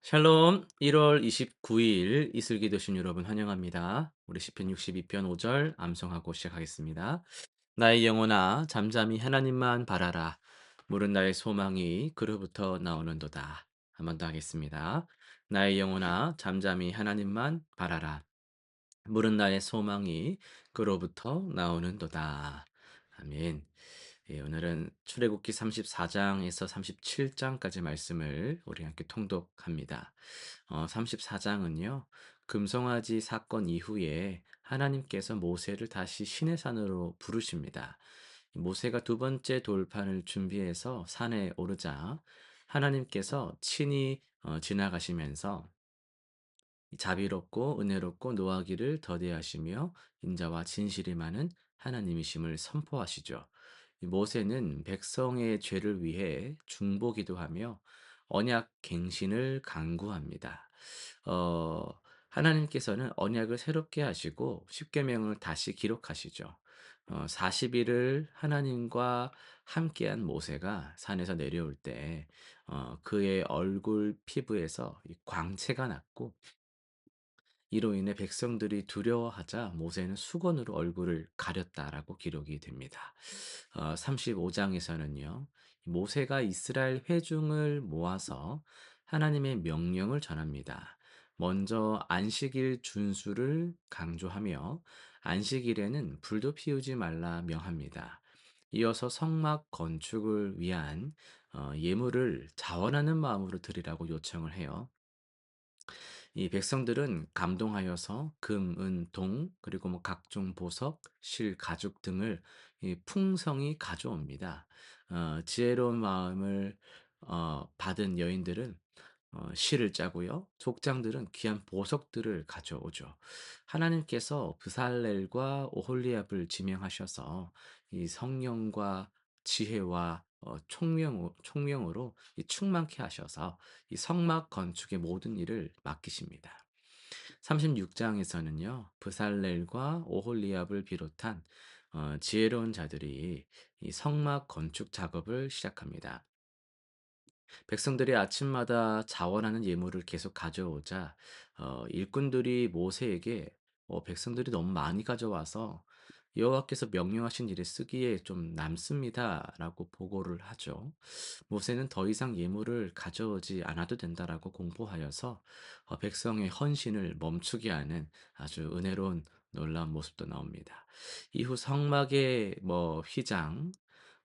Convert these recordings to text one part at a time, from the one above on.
샬롬. 1월 29일 이슬기 도신 여러분 환영합니다. 우리 시편 62편 5절 암송하고 시작하겠습니다. 나의 영혼아 잠잠히 하나님만 바라라. 물은 나의 소망이 그로부터 나오는도다. 한 번 더 하겠습니다. 나의 영혼아 잠잠히 하나님만 바라라. 물은 나의 소망이 그로부터 나오는도다. 아멘. 예, 오늘은 출애굽기 34장에서 37장까지 말씀을 우리 함께 통독합니다. 34장은요, 금송아지 사건 이후에 하나님께서 모세를 다시 시내산으로 부르십니다. 모세가 두 번째 돌판을 준비해서 산에 오르자 하나님께서 친히 지나가시면서 자비롭고 은혜롭고 노하기를 더디하시며 인자와 진실이 많은 하나님이심을 선포하시죠. 이 모세는 백성의 죄를 위해 중보기도하며 언약 갱신을 간구합니다. 어, 하나님께서는 언약을 새롭게 하시고 십계명을 다시 기록하시죠. 40일을 하나님과 함께한 모세가 산에서 내려올 때 그의 얼굴 피부에서 이 광채가 났고 이로 인해 백성들이 두려워하자 모세는 수건으로 얼굴을 가렸다라고 기록이 됩니다. 35장에서는요, 모세가 이스라엘 회중을 모아서 하나님의 명령을 전합니다. 먼저 안식일 준수를 강조하며 안식일에는 불도 피우지 말라 명합니다. 이어서 성막 건축을 위한 예물을 자원하는 마음으로 드리라고 요청을 해요. 이 백성들은 감동하여서 금, 은, 동, 그리고 뭐 각종 보석, 실, 가죽 등을 이 풍성히 가져옵니다. 지혜로운 마음을 받은 여인들은 실을 짜고요. 족장들은 귀한 보석들을 가져오죠. 하나님께서 브살렐과 오홀리압을 지명하셔서 이 성령과 지혜와 총명으로 이 충만케 하셔서 이 성막 건축의 모든 일을 맡기십니다. 36장에서는요, 브살렐과 오홀리압을 비롯한 지혜로운 자들이 이 성막 건축 작업을 시작합니다. 백성들이 아침마다 자원하는 예물을 계속 가져오자 일꾼들이 모세에게 백성들이 너무 많이 가져와서 여호와께서 명령하신 일에 쓰기에 좀 남습니다라고 보고를 하죠. 모세는 더 이상 예물을 가져오지 않아도 된다라고 공포하여서 백성의 헌신을 멈추게 하는 아주 은혜로운 놀라운 모습도 나옵니다. 이후 성막의 뭐 휘장,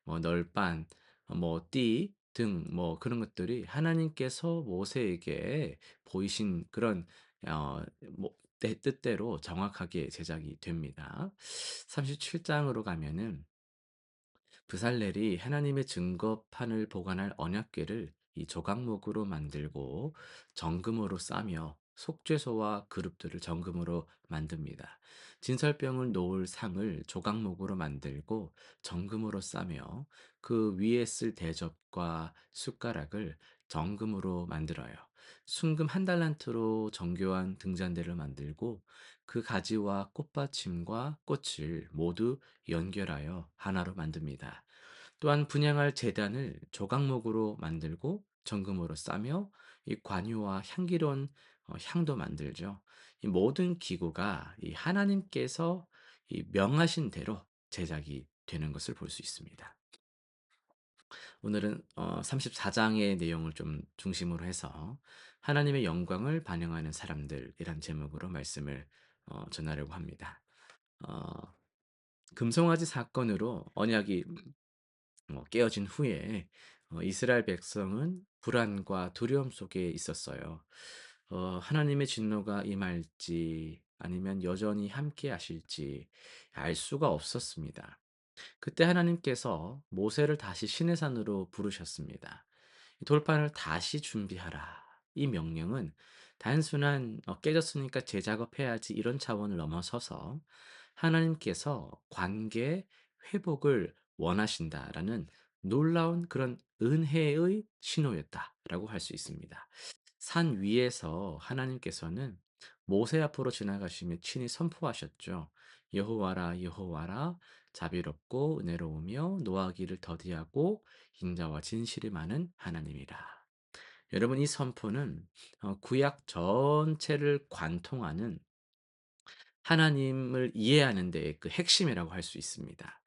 뭐 널빤, 뭐 띠 등 뭐 그런 것들이 하나님께서 모세에게 보이신 그런 뭐 뜻대로 정확하게 제작이 됩니다. 37장으로 가면은 브살렐이 하나님의 증거판을 보관할 언약궤를 이 조각목으로 만들고 정금으로 싸며 속죄소와 그룹들을 정금으로 만듭니다. 진설병을 놓을 상을 조각목으로 만들고 정금으로 싸며 그 위에 쓸 대접과 숟가락을 정금으로 만들어요. 순금 한 달란트로 정교한 등잔대를 만들고 그 가지와 꽃받침과 꽃을 모두 연결하여 하나로 만듭니다. 또한 분향할 제단을 조각목으로 만들고 정금으로 싸며 이 관유와 향기로운 향도 만들죠. 이 모든 기구가 이 하나님께서 이 명하신 대로 제작이 되는 것을 볼 수 있습니다. 오늘은 34장의 내용을 좀 중심으로 해서 하나님의 영광을 반영하는 사람들이란 제목으로 말씀을 전하려고 합니다. 어, 금송아지 사건으로 언약이 깨어진 후에 이스라엘 백성은 불안과 두려움 속에 있었어요. 하나님의 진노가 임할지 아니면 여전히 함께 하실지 알 수가 없었습니다. 그때 하나님께서 모세를 다시 시내산으로 부르셨습니다. 이 돌판을 다시 준비하라. 이 명령은 단순한 깨졌으니까 재작업해야지 이런 차원을 넘어서서 하나님께서 관계 회복을 원하신다라는 놀라운 그런 은혜의 신호였다라고 할 수 있습니다. 산 위에서 하나님께서는 모세 앞으로 지나가시며 친히 선포하셨죠. 여호와라 여호와라 자비롭고 은혜로우며 노하기를 더디하고 인자와 진실이 많은 하나님이라. 여러분 이 선포는 구약 전체를 관통하는 하나님을 이해하는 데의 그 핵심이라고 할 수 있습니다.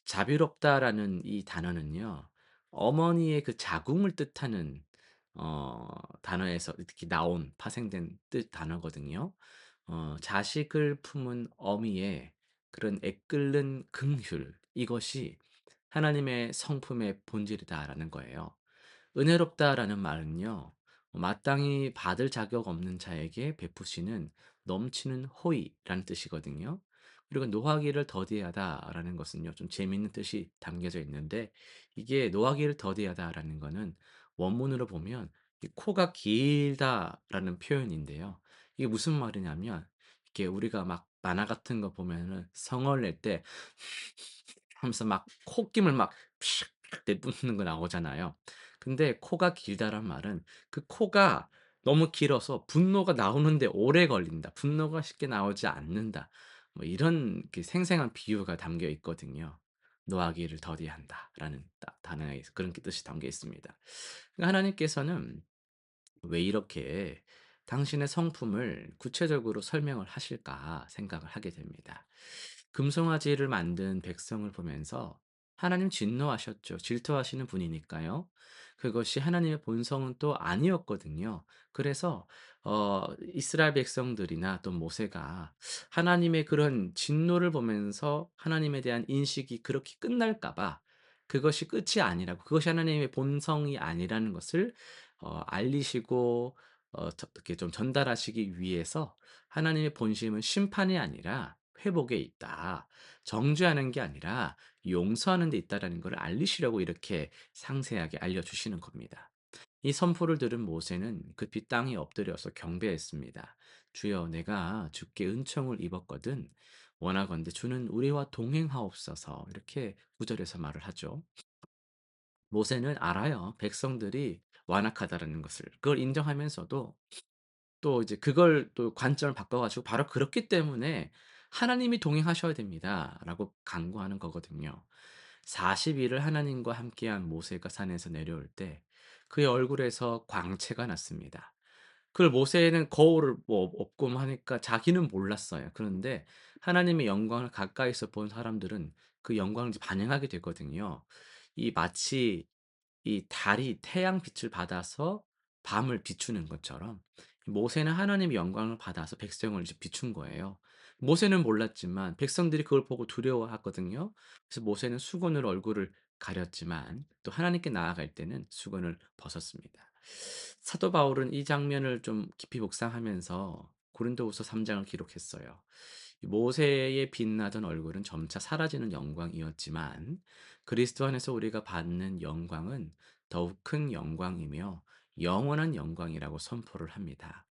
자비롭다라는 이 단어는요. 어머니의 그 자궁을 뜻하는 단어에서 이렇게 나온 파생된 뜻 단어거든요. 자식을 품은 어미의 그런 애끓는 긍휼, 이것이 하나님의 성품의 본질이다라는 거예요. 은혜롭다라는 말은요. 마땅히 받을 자격 없는 자에게 베푸시는 넘치는 호의라는 뜻이거든요. 그리고 노하기를 더디하다라는 것은요. 좀 재미있는 뜻이 담겨져 있는데, 이게 노하기를 더디하다라는 거는 원문으로 보면 이 코가 길다라는 표현인데요. 이게 무슨 말이냐면, 이게 우리가 막 만화 같은 거 보면은 성을 낼 때 하면서 막 콧김을 막 내뿜는 거 나오잖아요. 근데 코가 길다란 말은 그 코가 너무 길어서 분노가 나오는데 오래 걸린다. 분노가 쉽게 나오지 않는다. 뭐 이런 그 생생한 비유가 담겨 있거든요. "노하기를 더디한다."라는 단어에 그런 뜻이 담겨 있습니다. 그러니까 하나님께서는 왜 이렇게 당신의 성품을 구체적으로 설명을 하실까 생각을 하게 됩니다. 금송아지를 만든 백성을 보면서 하나님 진노하셨죠. 질투하시는 분이니까요. 그것이 하나님의 본성은 또 아니었거든요. 그래서 이스라엘 백성들이나 또 모세가 하나님의 그런 진노를 보면서 하나님에 대한 인식이 그렇게 끝날까 봐, 그것이 끝이 아니라고, 그것이 하나님의 본성이 아니라는 것을 알리시고 이렇게 좀 전달하시기 위해서 하나님의 본심은 심판이 아니라 회복에 있다. 정죄하는 게 아니라 용서하는 데 있다라는 걸 알리시려고 이렇게 상세하게 알려주시는 겁니다. 이 선포를 들은 모세는 급히 땅에 엎드려서 경배했습니다. 주여, 내가 주께 은총을 입었거든 원하건대 주는 우리와 동행하옵소서. 이렇게 구절에서 말을 하죠. 모세는 알아요. 백성들이 완악하다라는 것을. 그걸 인정하면서도 또 이제 그걸 또 관점을 바꿔 가지고 바로 그렇기 때문에 "하나님이 동행하셔야 됩니다."라고 강구하는 거거든요. 40 일을 하나님과 함께한 모세가 산에서 내려올 때 그의 얼굴에서 광채가 났습니다. 그걸 모세는 거울을 뭐 없고 하니까 자기는 몰랐어요. 그런데 하나님의 영광을 가까이서 본 사람들은 그 영광을 이제 반영하게 되거든요. 이 마치 이 달이 태양빛을 받아서 밤을 비추는 것처럼 모세는 하나님의 영광을 받아서 백성을 이제 비춘 거예요. 모세는 몰랐지만 백성들이 그걸 보고 두려워하거든요. 그래서 모세는 수건으로 얼굴을 가렸지만 또 하나님께 나아갈 때는 수건을 벗었습니다. 사도 바울은 이 장면을 좀 깊이 묵상하면서 고린도후서 3 장을 기록했어요. 모세의 빛나던 얼굴은 점차 사라지는 영광이었지만 그리스도 안에서 우리가 받는 영광은 더욱 큰 영광이며 영원한 영광이라고 선포를 합니다.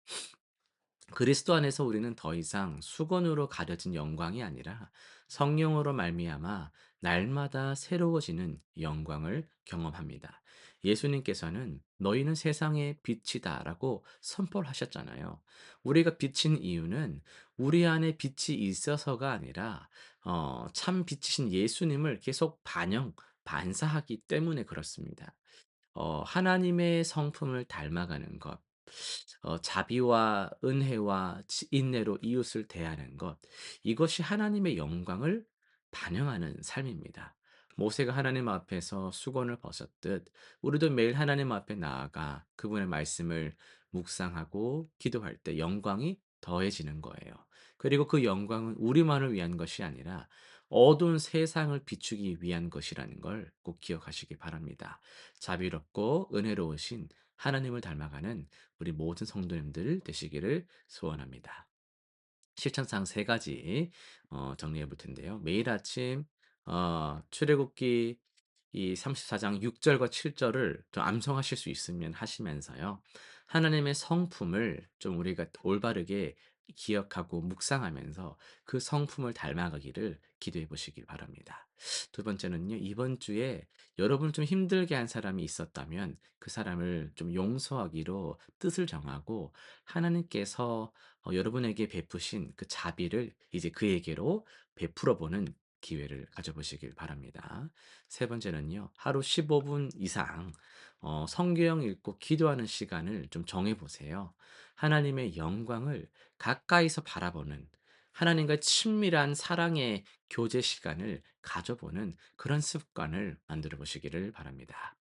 그리스도 안에서 우리는 더 이상 수건으로 가려진 영광이 아니라 성령으로 말미암아 날마다 새로워지는 영광을 경험합니다. 예수님께서는 너희는 세상의 빛이다라고 선포를 하셨잖아요. 우리가 빛인 이유는 우리 안에 빛이 있어서가 아니라 참 빛이신 예수님을 계속 반사하기 때문에 그렇습니다. 하나님의 성품을 닮아가는 것, 자비와 은혜와 인내로 이웃을 대하는 것, 이것이 하나님의 영광을 반영하는 삶입니다. 모세가 하나님 앞에서 수건을 벗었듯 우리도 매일 하나님 앞에 나아가 그분의 말씀을 묵상하고 기도할 때 영광이 더해지는 거예요. 그리고 그 영광은 우리만을 위한 것이 아니라 어두운 세상을 비추기 위한 것이라는 걸 꼭 기억하시기 바랍니다. 자비롭고 은혜로우신 하나님을 닮아가는 우리 모든 성도님들 되시기를 소원합니다. 실천사항 세 가지 정리해 볼 텐데요. 매일 아침 출애굽기 이 34장 6 절과 7 절을 좀 암송하실 수 있으면 하시면서요. 하나님의 성품을 좀 우리가 올바르게 기억하고 묵상하면서 그 성품을 닮아가기를 기도해 보시길 바랍니다. 두 번째는요. 이번 주에 여러분을 좀 힘들게 한 사람이 있었다면 그 사람을 좀 용서하기로 뜻을 정하고 하나님께서 여러분에게 베푸신 그 자비를 이제 그에게로 베풀어 보는 기회를 가져보시길 바랍니다. 세 번째는요. 하루 15분 이상 성경 읽고 기도하는 시간을 좀 정해 보세요. 하나님의 영광을 가까이서 바라보는, 하나님과 친밀한 사랑의 교제 시간을 가져보는 그런 습관을 만들어 보시기를 바랍니다.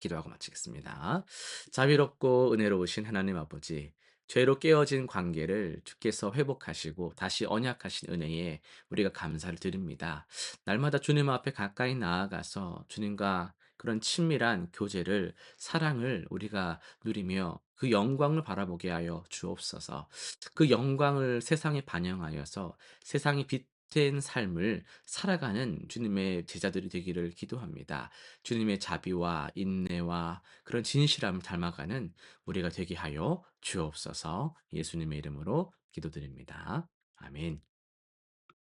기도하고 마치겠습니다. 자비롭고 은혜로우신 하나님 아버지, 죄로 깨어진 관계를 주께서 회복하시고 다시 언약하신 은혜에 우리가 감사를 드립니다. 날마다 주님 앞에 가까이 나아가서 주님과 그런 친밀한 교제를, 사랑을 우리가 누리며 그 영광을 바라보게 하여 주옵소서. 그 영광을 세상에 반영하여서 세상이 빛된 삶을 살아가는 주님의 제자들이 되기를 기도합니다. 주님의 자비와 인내와 그런 진실함을 닮아가는 우리가 되게 하여 주옵소서. 예수님의 이름으로 기도드립니다. 아멘.